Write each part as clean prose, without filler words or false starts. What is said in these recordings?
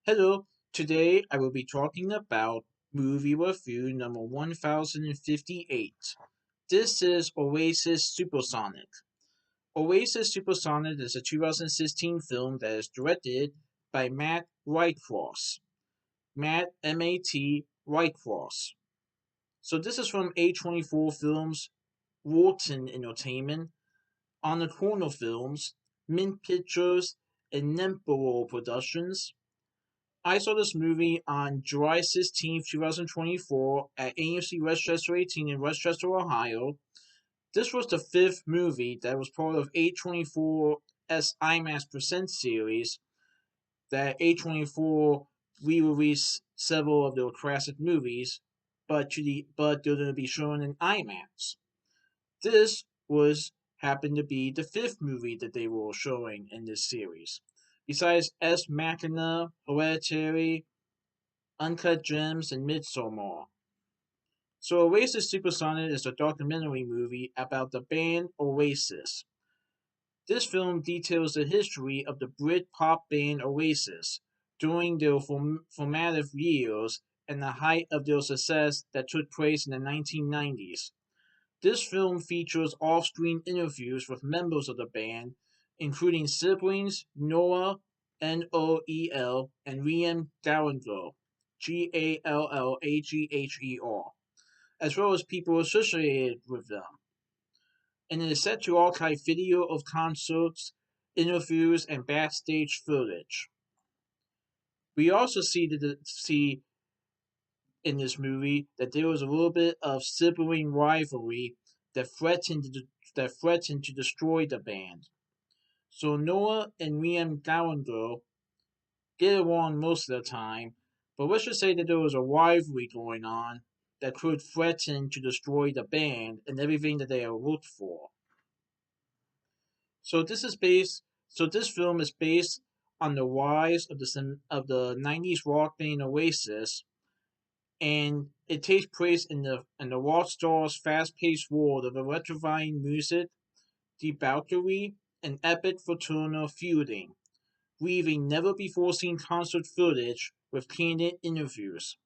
Hello, today I will be talking about movie review number 1058. This is Oasis Supersonic. Oasis Supersonic is a 2016 film that is directed by Matt Whitecross. Matt M-A-T Whitecross. So this is from A24 Films, Lorton Entertainment, On the Corner Films, Mint Pictures, and Nemperor Productions. I saw this movie on July 16th, 2024 at AMC West Chester 18 in West Chester, Ohio. This was the fifth movie that was part of A24's IMAX Present series that A24 re-released several of their classic movies, but they're going to be shown in IMAX. This was happened to be the fifth movie that they were showing in this series. Besides S. Machina, Hereditary, Uncut Gems, and Midsommar. So Oasis Supersonic is a documentary movie about the band Oasis. This film details the history of the Brit pop band Oasis during their formative years and the height of their success that took place in the 1990s. This film features off-screen interviews with members of the band, including siblings Noah, Noel, and Liam Gallagher, Gallagher, as well as people associated with them. And it is set to archive video of concerts, interviews, and backstage footage. We also see in this movie that there was a little bit of sibling rivalry that threatened to destroy the band. So Noah and Liam Gallagher get along most of the time, but let's just say that there was a rivalry going on that could threaten to destroy the band and everything that they have worked for. So this is based. So this film is based on the rise of the '90s rock band Oasis, and it takes place in the rock stars' fast-paced world of electrifying music, debauchery, and epic fraternal feuding, weaving never-before-seen concert footage with candid interviews,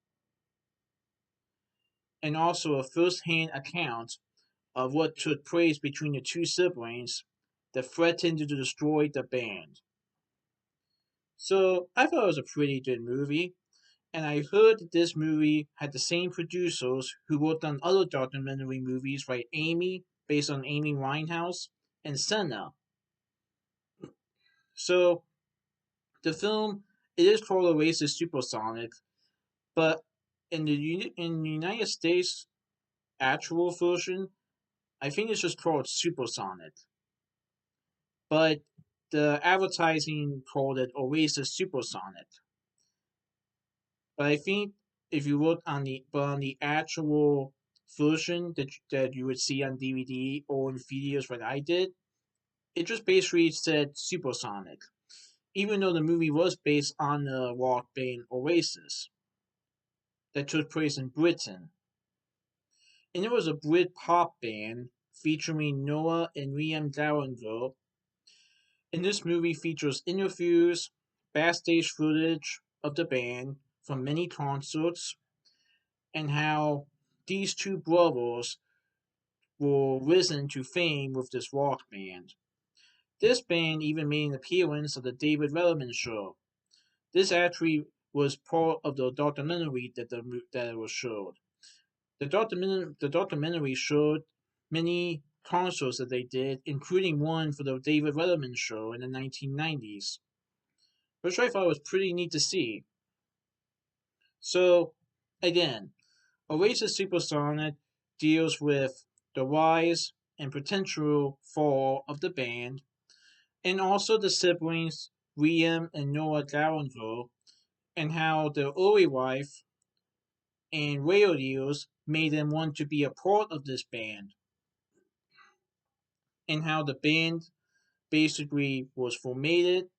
and also a first-hand account of what took place between the two siblings that threatened to destroy the band. So I thought it was a pretty good movie, and I heard that this movie had the same producers who worked on other documentary movies like Amy, based on Amy Winehouse, and Senna. So the film, it is called Oasis Supersonic, but in the United States actual version, I think it's just called Supersonic. But the advertising called it Oasis Supersonic. But I think if you look on the actual version that you would see on DVD or in videos like I did, it just basically said Supersonic, even though the movie was based on the rock band Oasis that took place in Britain. And it was a Brit pop band featuring Noah and Liam Gallagher. And this movie features interviews, backstage footage of the band from many concerts, and how these two brothers were risen to fame with this rock band. This band even made an appearance on the David Letterman show. This actually was part of the documentary that was showed. The documentary showed many concerts that they did, including one for the David Letterman show in the 1990s, which I thought was pretty neat to see. So, again, Oasis Supersonic deals with the rise and potential fall of the band, and also the siblings Liam and Noah Gallagher, and how their early life and radio deals made them want to be a part of this band, and how the band basically was formatted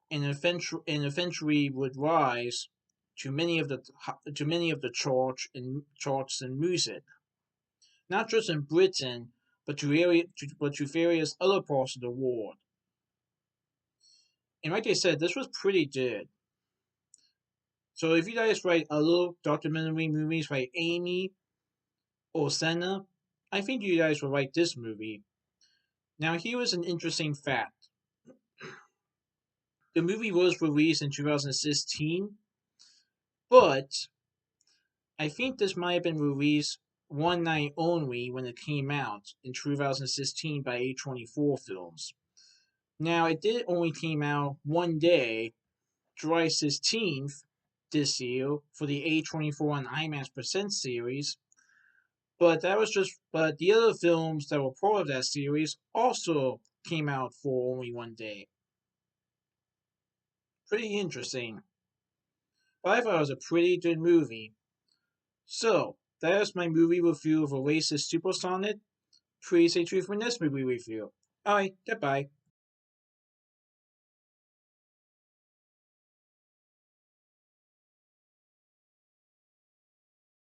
and eventually would rise to many of the charts and music, not just in Britain, but to various other parts of the world. And like I said, this was pretty good. So if you guys write a little documentary movies like Amy or Senna, I think you guys will like this movie. Now here is an interesting fact. The movie was released in 2016, but I think this might have been released one night only when it came out in 2016 by A24 Films. Now it did only came out one day, July 16th this year for the A24 and IMAX Presents series, but the other films that were part of that series also came out for only one day. Pretty interesting. But I thought it was a pretty good movie. So, that is my movie review of Oasis Supersonic. Please stay tuned for next movie review. Alright, goodbye.